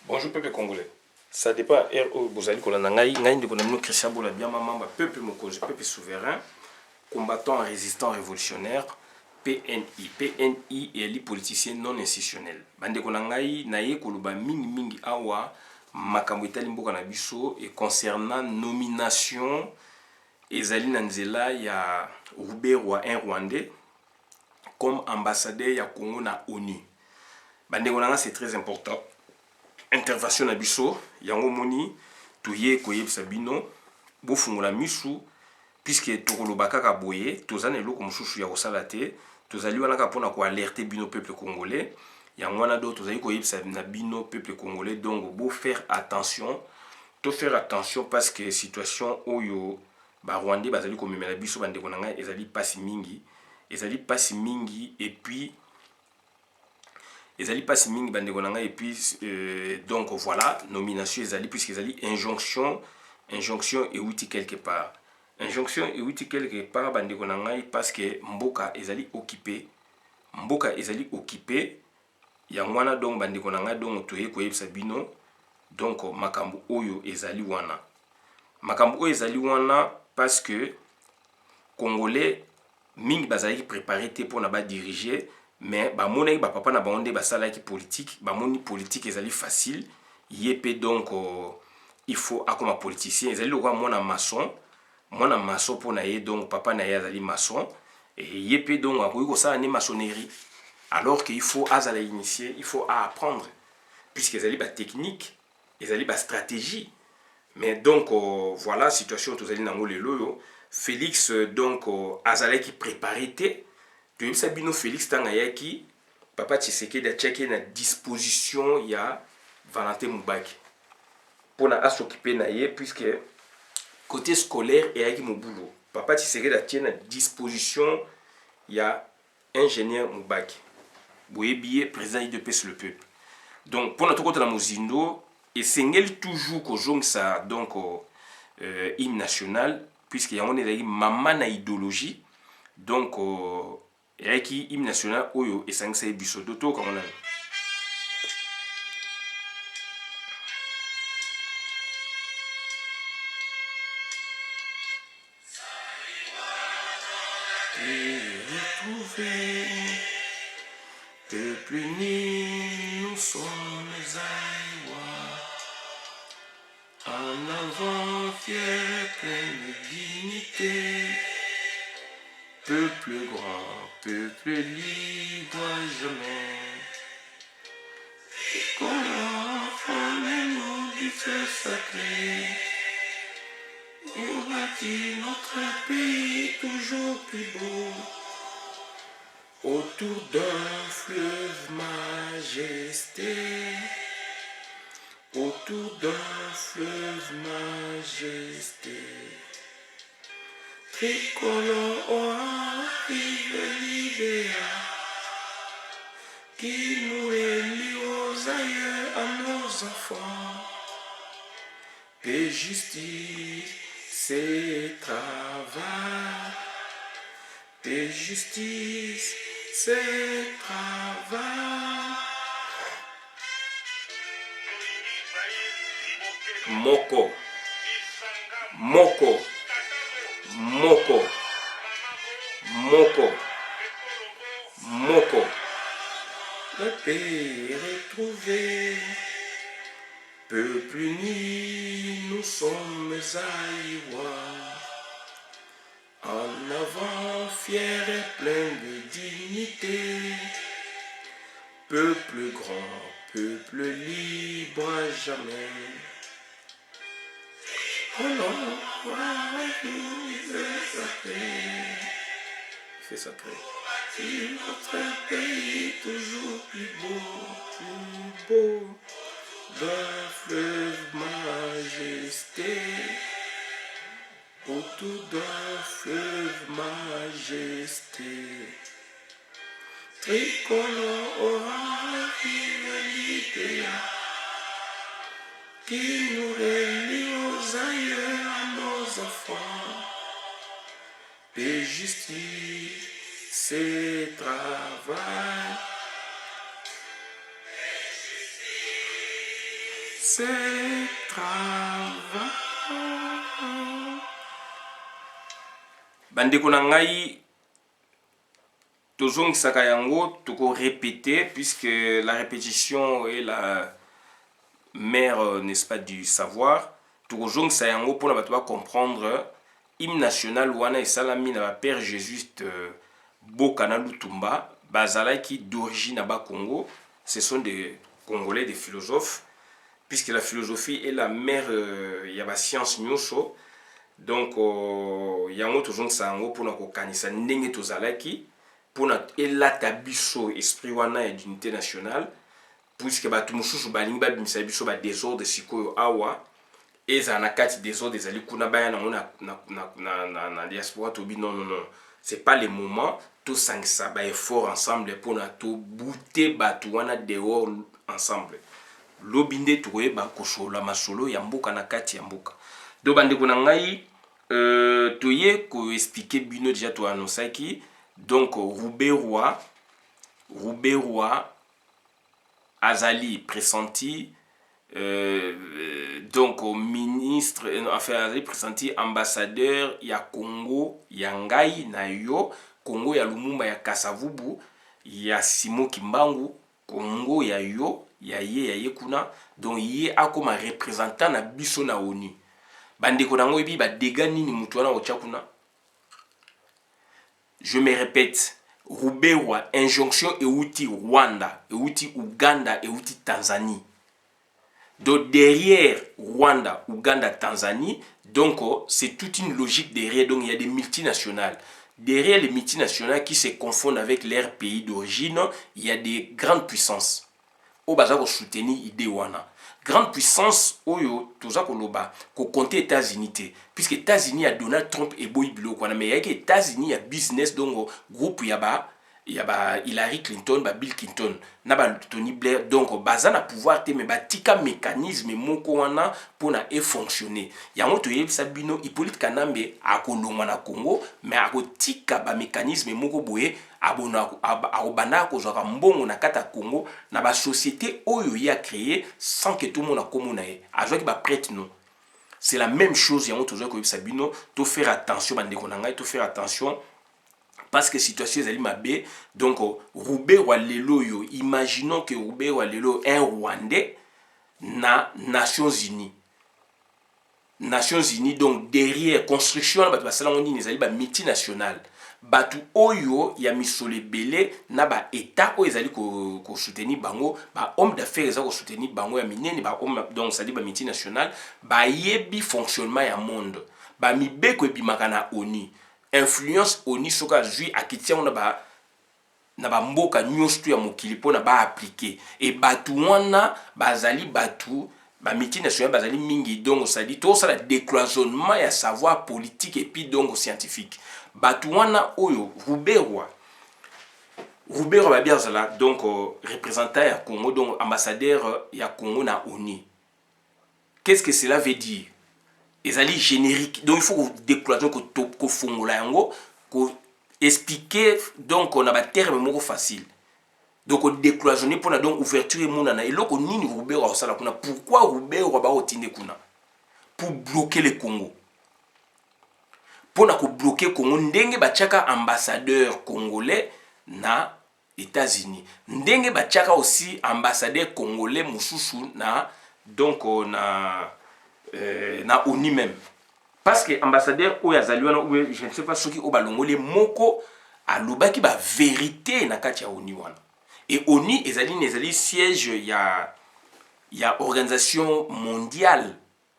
Bonjour peuple congolais. Ça dépend RO Bozali Kolanda Ngai, Ngai de Konamino Christian Bola Biama Mamba, peuple Mokozi, peuple souverain, combattant résistant révolutionnaire, PNI. PNI et les politiciens non institutionnels. Bande Konangai, Naye Koluba Mingi Mingi Awa, Makambo Itali Mboka na biso et concernant nomination Ezali Nanzela ya Robert Roi un Rwandais comme ambassadeur ya Congo na ONU. Bande Konanga c'est très important. Intervention na biso yango moni tuye koyebisa bino bofungola misu puisque tokoloba kaka boye tozana eloko mosusu ya kosala te tozali wana kaka mpona koalerte bino peuple congolais yango wana do tozali koyebisa na bino peuple congolais donc bo faire attention parce que situation oyo barwandais bazali komemela biso bandeko na ngai ezali pasi mingi et puis ezali pasi mingi bandeko na ngai et puis donc voilà nomination ezali puisque ezali injonction euti quelque part bandeko na ngai parce que mboka ezali occupé yango wana donc bandeko na ngai donc toye koyebisa bino donc makambo oyo ezali wana parce que congolais mingi bazali préparé te mpona badiriger mais bamonaki bapapa na bango nde basalaki politique bamoni politique ezali facile ye pe donc il faut akoma politicien ezali lokola mwana maçon mpona ye donc papa na ye azali maçon ye pe donc akoki kosala ne maçonnerie alors que il faut azala initié il faut apprendre puisque ezali batechnique ezali bastratégie mais donc voilà situation tozali nango lelo oyo Félix donc azalaki préparé te toyebisa bino Félix ntango ayaki papa Tshisekedi atiaki na disposition ya Valentin Mubaki mpona asoccupe na ye puisque côté scolaire eyaki mobulo papa Tshisekedi atie na disposition ya ingénieur Mubaki boyebi ye président UDPS le peuple donc mpona tokota na mozindo esengeli toujours kozongisa donc hymne national puisque yango nde ezalaki mama na idéologie donc eyaki hymne national oyo esangisa ye biso totoka ngo nani Peuple uni, nous sommes aïwa. En avant, fier, plein de dignité. Peuple grand, peuple libre à jamais. Qu'on enfant nous du feu sacré. On bâtit notre pays toujours plus beau. Autour d'un fleuve majesté. Autour d'un fleuve majesté. Tricolore vive l'idéal qui nous relie aux aïeux à nos enfants. Paix, justice, c'est travail. Paix, justice, c'est travail. Moko. Moko. Moko. Moko. Moko. La paix est retrouvée. Peuple uni, nous sommes aïwa. En avant, fier et plein de dignité. Peuple grand, peuple libre à jamais. Oh non, c'est sacré. C'est sacré. Notre pays toujours plus beau. D'un fleuve majesté. Autour d'un fleuve majesté. Tricolore vive l'idéal qui nous relie aux aïeux à nos enfants. Paix, justice, c'est travail. c'est travail. Bandeko na ngai tozongisaka yango toko répéter puisque la répétition est la mère n'est-ce pas du savoir. Tozongisa yango pour na bato ba comprendre hymne national wana esalami na ba Père Jésus Bokana Lutumba bazalaki d'origine à Congo. Ce sont des Congolais, des philosophes, puisque la philosophie est la mère ya ba science nyonso. Donc yango tozongisa yango pour na kokanisa ndenge tozalaki pour na elata biso esprit wana d'unité nationale, puisque bato mosusu balingi babimisa biso ba désordre sikoyo awa eza na kati désordre ezali kuna baya nango na diaspora tobi non. C'est pas le moment to sangisa ba effort ensemble pour na to bouter bato wana dehors ensemble. Lobinde toye ba kosola masolo ya mboka na kati ya mboka. Do bandeko na ngai toye ko expliquer bino déjà to annonçaki donc Roubaix Roi azali pressenti donc au ministre enfin azali pressenti ambassadeur ya Congo ya ngai na yo Congo ya Lumumba ya Kasavubu ya Simo Kimbangu Congo ya yo ya ye kuna donc ye akoma représentant na biso na ONU bandeko nango ebi ba dégâts nini mutu wana ocha kuna. Je me répète, Roubaix injonction euti Rwanda, euti Uganda, euti Tanzanie. Donc derrière Rwanda, Uganda, Tanzanie, donc c'est toute une logique derrière. Donc il y a des multinationales. Derrière les multinationales qui se confondent avec leur pays d'origine, il y a des grandes puissances. Au bazar au soutenir idée wana. Grande puissance oyo toza koloba ko compter États-Unis puisque États-Unis a Donald Trump et boy bilo kwana mais yake États-Unis a business donc groupe yaba Hillary Clinton ba Bill Clinton na ba Tony Blair donc bazana pouvoir te mais ba tika mécanisme moko wana pona e fonctionner yango to yebisa bino Hippolyte Kanambe akolongwa na Congo mais akotika ba mécanisme moko boye abona abana kozwaka mbongo na kata Congo na ba société oyo ya créé sans que tout le monde akomona ye azwaki ba prête non. C'est la même chose yango tozo ko yebisa bino to faire attention bandeko na ngai to faire attention parce que situation est mabe donc Roubaix lelo yo imaginons que Roubaix lelo un Rwandais na Nations Unies donc derrière construction ba basala ngoni nezali ba multinational batu oyo ya misole belé na ba état o ezali ko soutenir bango ba homme d'affaires za ko soutenir bango ya minene ba homme donc ça dit ba multinational ba yebi fonctionnement ya monde ba mibeko ebimaka na ONU influence ONU soka zui akitia na ba mboka nyonso ya mokili pona ba appliquer et batu wana bazali batu ba multinational bazali mingi donc ça dit tout ça la décloisonnement ya savoir politique et puis donc scientifique batu wana oyo Roubaix ba biazala donc représentant ya Congo donc ambassadeur ya Congo na ONU. Qu'est-ce que cela veut dire? Ezali générique donc il faut décloisonner ko fongola yango ko expliquer donc on a ba terme moko facile donc décloisonner pour donc ouverture mona na eloko nini Roubaix wa sala kuna pourquoi Roubaix ba otinde kuna pour bloquer le Congo pour na ko bloquer Congo ndenge ba tchaka ambassadeur congolais na États-Unis ndenge ba tchaka aussi ambassadeur congolais mususu na donc na ONU même parce que ambassadeur o yazaliwana ou je ne sais pas ce qui o balongole moko alobaki ba vérité na kati ya ONU wana et ONU ezali siège ya organisation mondiale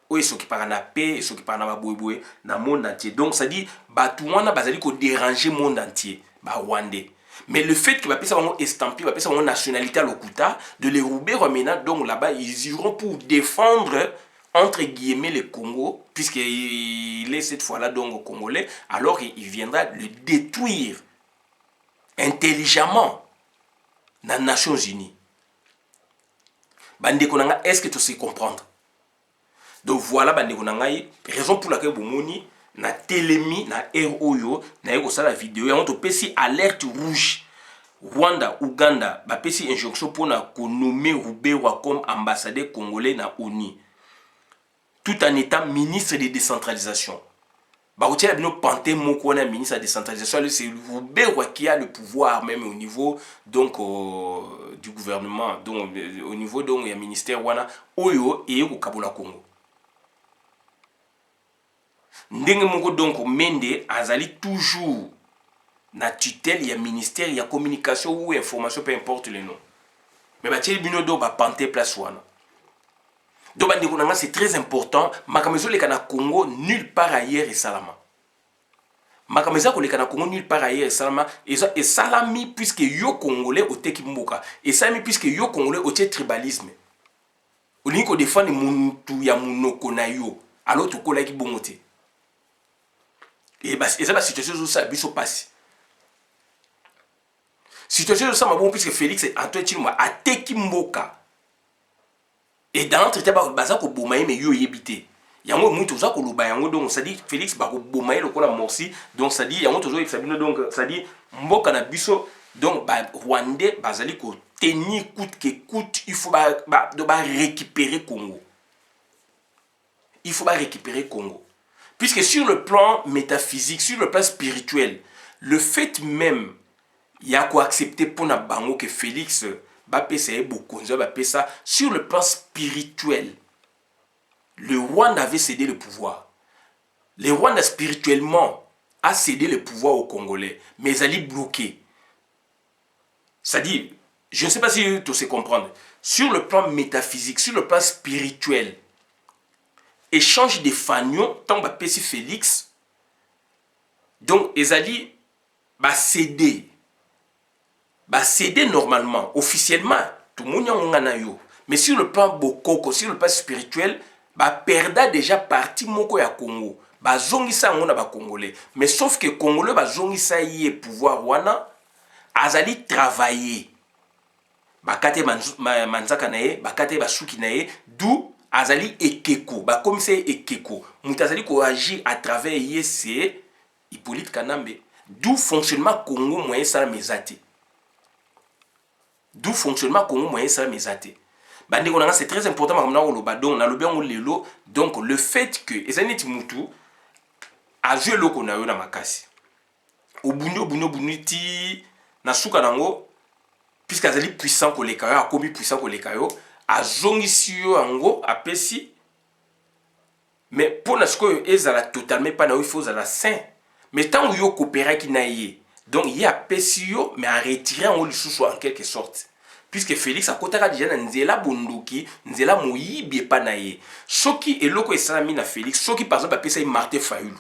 o esoki para na paix esoki para na baboyeboye na monde entier donc ça dit batu wana bazali ko déranger monde entier ba Rwandais. Mais le fait que ça va estampiller, ça va nationalité à l'Okuta, de les Roubaix maintenant, donc là-bas, ils iront pour défendre, entre guillemets, le Congo, puisqu'il est cette fois-là donc Congolais, alors il viendra le détruire intelligemment dans les Nations Unies. Bandekonanga, est-ce que tu sais comprendre? Donc voilà, Bandekonanga, raison pour laquelle Boumoni, na telemi na ROYO na eko sala vidéo yango to pesi alerte rouge Rwanda, Ouganda, bapesi injonction pour nommer Roubewa comme ambassadeur congolais na ONU, tout en étant ministre de décentralisation. Baroutia Bino Panté Moko, ministre de décentralisation, c'est Roubewa qui a le pouvoir même au niveau donc du gouvernement, donc au niveau donc il y a ministère wana Oyo et au Kabola Congo. Ndenge Moko donc Mende azali toujours na tutelle, il y a ministère, il y a communication ou information, peu importe le nom. Mais Bacheli Bino do ba Panté place wana. Donc c'est très important. Makamezo le kana Congo nulle part ailleurs et salama. Makamezo le kana Congo nulle part ailleurs et salama. Et salami puisque yo congolais au teki mboka. Et salami puisque yo congolais au tribalisme. Au lieu qu'on défende muntu ya munoko na yo. Alors tu kola ki bongote. Et ça la situation où ça biso passe. Situation où ça m'a bon puisque Félix est Antoine Chilombo a teki mboka. Et dans l'entretien, bazako bomaye mais yo yebité. Yango mutu zako loba yango donc ça dit Félix bako bomaye le kola morsi donc ça dit yango toujours Sabino donc ça dit mboka na biso donc ba Rwandais bazali ko tenir coûte que coûte il faut récupérer Congo. Il faut récupérer Congo. Puisque sur le plan métaphysique, sur le plan spirituel, le fait même il y a quoi accepter pour na bango que Félix sur le plan spirituel, le Rwanda avait cédé le pouvoir. Le Rwanda spirituellement a cédé le pouvoir aux Congolais, mais ils allaient bloquer. C'est-à-dire, je ne sais pas si tu sais comprendre, sur le plan métaphysique, sur le plan spirituel, échange de fanions, tant que Pessi Félix, donc ils allaient céder. Céder normalement, officiellement, tout le monde a yo. Mais sur le plan bokoko, sur le plan spirituel, perda déjà parti moko ya Congo. Zongisa ngona ba Congolais. Mais sauf que Congolais zongisa yé pouvoir wana, azali travailler. Bakate manzaka nae, bakate basuki nae, d'où azali ekeko, comme c'est ekeko. Mutazali ko agir à travers yé c'est Hippolyte Kanambe. D'où fonctionnement Congo moyen ça mezate. D'où fonctionnement Congo moyen ça mezate. C'est très important donc le fait que Ezaneti Mutu a joué le qu'on a eu dans Makasi. Au bunyo ti na suka nango puisqu'azali puissant ko le kayo a commis puissant ko le kayo a zongi sur ango a pesi mais pour na suko ezala totalement pas na il faut la saint mais tant yo coopérer qui na yé donc il y a pesi yo mais à retirer en lisusu en quelque sorte. Puisque Félix a kotaka déjà na nzela bondoki, nzela moyibi pa na ye. Soki eloko esalami na Félix, soki par exemple apesa Martin Fayulu.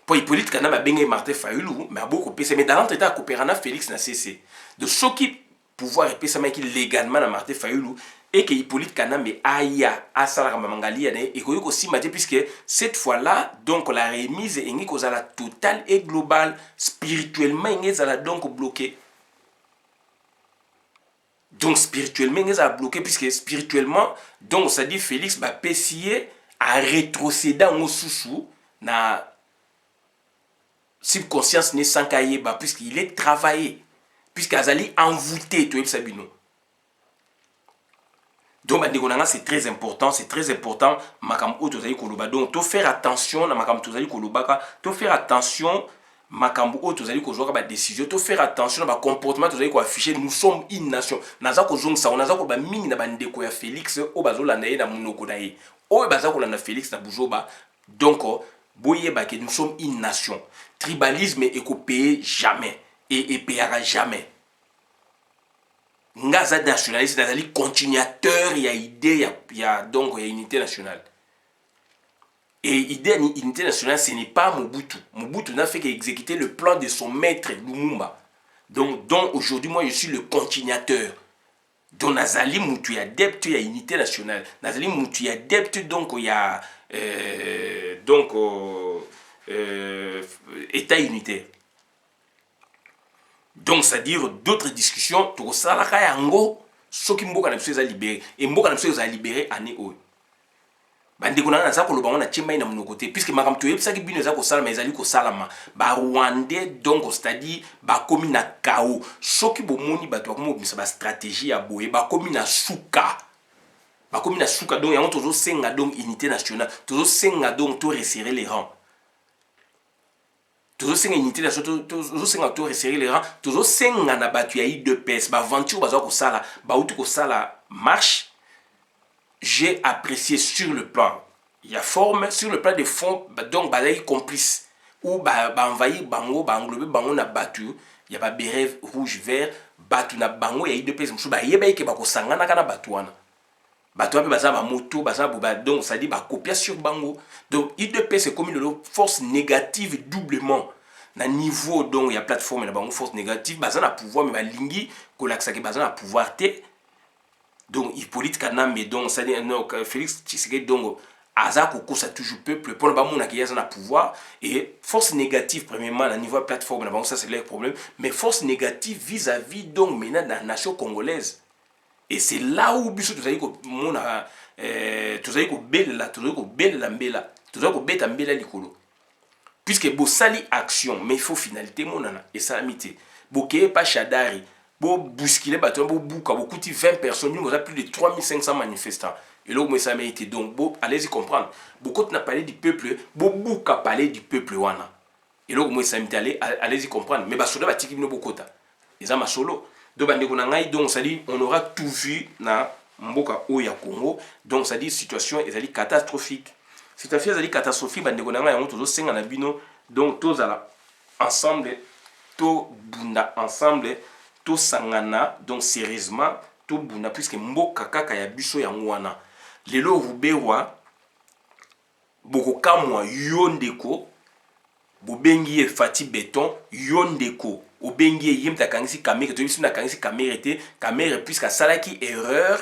Pour Hippolyte Kanambe benga Martin Fayulu, mais beaucoup pesa mais dans l'entretien à coopérer na Félix na CC. De soki pouvoir epesa maki légalement na Martin Fayulu et que Hippolyte Kanambe aya asala mamangali ya et koyo ko simate puisque cette fois-là donc la remise engi kozala totale et globale spirituellement engi zala donc bloqué. Donc spirituellement, ils ont bloqué puisque spirituellement, donc ça dit Félix va essayer à rétrocéder en sous na subconscience ne sans cahier puisqu'il est travaillé puisqu'ils allaient envoûter tout Sabino. Donc c'est très important, makam o tozali koloba donc to faire attention na makam tozali kolobaka, to faire attention makambu o tozali kozwaka ba décision, to faire attention na ba comportement tozali ko afficher nous sommes une nation. Naza ko zongisa naza ko ba mingi na bandeko ya Félix o bazolanda ye na munoko na ye. O baza ko landa Félix na buzoba. Donc boyeba que nous sommes une nation. Tribalisme est coupé jamais et payera jamais. Ngaza nationaliste nazali continuateur ya idée ya donc ya unité nationale. Et l'idée d'unité nationale, ce n'est pas Mobutu. Mobutu n'a fait qu'exécuter le plan de son maître Lumumba. Donc aujourd'hui, moi, je suis le continuateur. Donc Nazali Moutou, il y a adepte, il y a unité nationale. Nazali Moutou, il y a adepte, donc il y a État unitaire. Donc, c'est-à-dire d'autres discussions, tout ça, là, en gros, ce qui m'a libéré. Et m'a libéré année où. bande ko na za ko lobango na chemba ina monoko te puisque makam to yebisa ki bino za ko sala mais ezali ko salama ba rwandais donc c'est-à-dire ba komi na chaos soki bomoni bato ko mo bisa ba stratégie ya boye ba komi na suka donc yango tozo senga donc unité nationale tozo senga donc to resserrer les rangs tozo senga unité nationale tozo senga to resserrer les rangs tozo senga na batu ya UDPS ba aventure bazo ko sala ba uti ko sala marche. J'ai apprécié sur le plan il y a forme sur le plan de fond donc bazali complice ou ba envahir bango ba englober bango na batu il y a ba béret rouge vert batu na bango ya UDPS musu ba yeba ke ba ko sangana kana batu wana bato ape baza ba moto baza ba donc ça dit ba copier sur bango donc IDP c'est comme une force négative doublement na niveau donc il y a plateforme na bango force négative baza na pouvoir mais balingi ko laksa ke baza na pouvoir te donc Hippolyte Kanambe donc ça dit non Félix Tshisekedi donc aza ko ça toujours peuple pour ba mona ki na pouvoir et force négative premièrement na niveau plateforme na bango ça c'est leur problème mais force négative vis-à-vis donc maintenant la nation congolaise. Et c'est là où biso tozali ko mona tozali ko belela mbela tozali ko beta mbela likolo puisque bosali action mais il faut finalité monana et ça amité boké pas chadari bo bousculer bato bo buka bo kuti 20 personnes nous on a plus de 3500 manifestants et là où ça a été donc bo allez-y comprendre beaucoup n'a parlé du peuple bo buka parler du peuple wana et là où ça a allez-y comprendre mais ba soda ba tiki no bokota eza ma solo. Donc, donc ça dit on aura tout vu na mboka oya Congo donc ça dit situation est catastrophique situation est catastrophique bande ko nanga yango tozo senga na bino donc tous ala ensemble to bunda ensemble to sangana donc sérieusement to bunda puisque mboka kaka ya biso yango wana lelo rubewa boko kamwa yondeko bobengi Fati Béton yondeko obengi yimta kangisi kamera to bisuna kangisi kamera te kamera puisque salaki erreur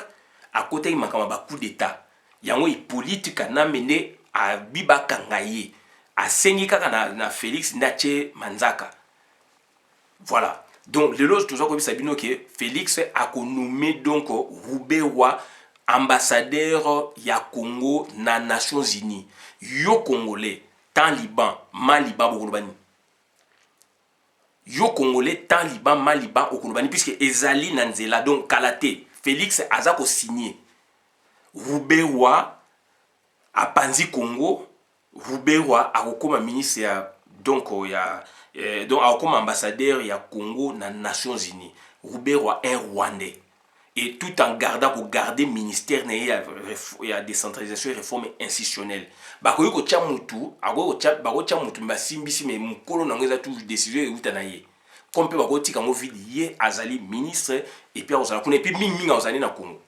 à côté makama ba coup d'état yango Hippolyte Kanambe a biba kangaye a sengi kaka na Félix Ndache Manzaka voilà donc le lot toujours comme sabino que Félix a nommé donc Rubewa ambassadeur ya Congo na Nations Unies yo congolais Taliban Maliban bokolobani yo congolais Taliban Maliban okolobani puisque ezali na nzela donc Kalate Félix azako signé Rubewa a panzi Congo Rubewa akokoma ministre ya donc ya donc akokoma ambassadeur ya Congo na Nations Unies Rubewa un Rwandais et tout en gardant pour garder ministère ya décentralisation et réforme institutionnelle bakoyi ko tia mutu akoyi ko tia mutu mbasimbisi mais mukolo na ngeza tout décision euta na ye comme pe bako tika mo vidi ye azali ministre et puis azala kuna et puis mingi azali na Congo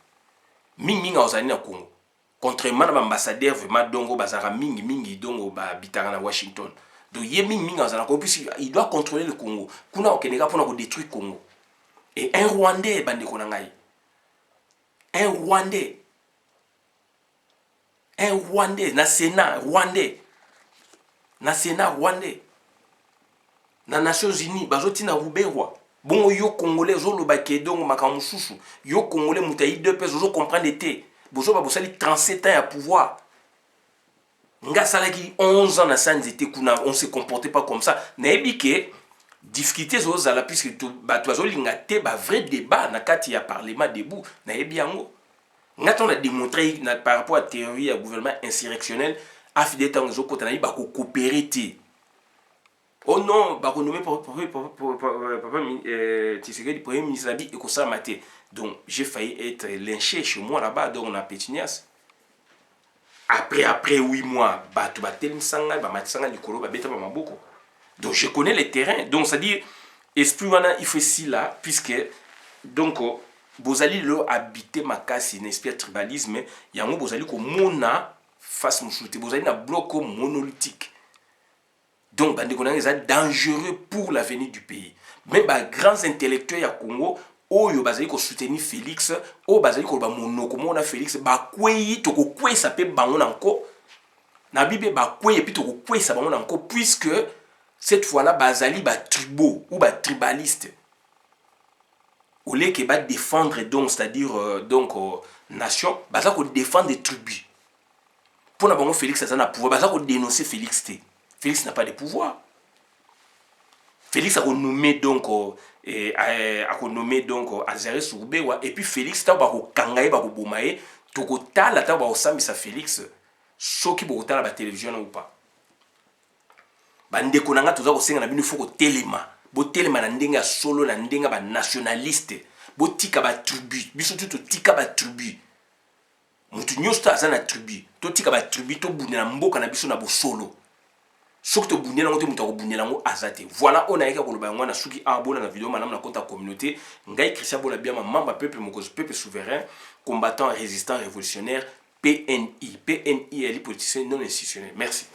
mingi azali na Congo contrairement à l'ambassadeur vraiment dongo bazara mingi dongo ba bitanga na Washington donc ye mingi azala ko puis il doit contrôler le Congo kuna okeneka pona ko détruire Congo et un Rwandais bande ko na ngai un Rwandais na Sénat Rwandais na Nations Unies bazoti na Rubewa bongo yo congolais zo lo bakedongo makamususu yo congolais mutayi deux pesos zo comprendre été bozo ba bosali 37 ans à pouvoir nga salaki 11 ans na sanzité kuna on se comportait pas comme ça na ebike difficulté zo zala puisque bato zo linga te ba vrai débat na kati ya parlement debout na ebi yango nga on a démontré par rapport à théorie à gouvernement insurrectionnel afide tango zo kota na ba ko coopérer te. Oh non, bah renommé Tshisekedi premier ministre Abi et ça maté. Donc j'ai failli être lynché chez moi là-bas donc on a Pétinias. Après 8 mois, bah tu vas tellement sanga, bah matisanga likolo, bah beta ba maboko. Donc je connais les terrains. Donc ça dit esprit wana il faut si là puisque donc bozali lo habiter makasi une espèce de tribalisme, yango bozali ko mona face musuté, bozali na bloc monolithique. Donc, c'est dangereux pour l'avenir du pays. Même les grands intellectuels à Congo, oyo bazali ko soutenir Félix, o bazali ko ba monoko mona Félix, ba kwei to ko kwei sa pe bango nanko. Na bibe ba kwei et puis to ko kwei sa bango nanko puisque cette fois-là bazali ba tribaux ou ba tribaliste. Au lieu que ba défendre donc c'est-à-dire donc nation, bazali ko défendre des tribus. Pour n'avoir Félix a un pouvoir, bah ça dénoncer Félix T. Félix n'a pas de pouvoir. Félix a renommé donc Azaré Soubewa et puis Félix ta ba ko kangaye ba ko bomaye to ko tala ta ba ko sambisa Félix soki bo ko tala ba télévision ou pas. Bande ko nanga toza ko senga na bino foko telema. Bo telema na ndenga solo na ndenga ba nationaliste. Bo tika ba tribu, biso to tika ba tribu. Mutu nyosto azana tribu. To tika ba tribu to bunela mboka na biso na bo solo. Soki to bunela ngote mutu ko bunela ngo azate. Voilà on a eka ko loba ngwana suki abona na vidéo manam na compte communauté. Ngai Christian Bola bien mamba peuple mokozo peuple souverain, combattant résistant révolutionnaire PNI. PNI est politicien non institutionnel. Merci.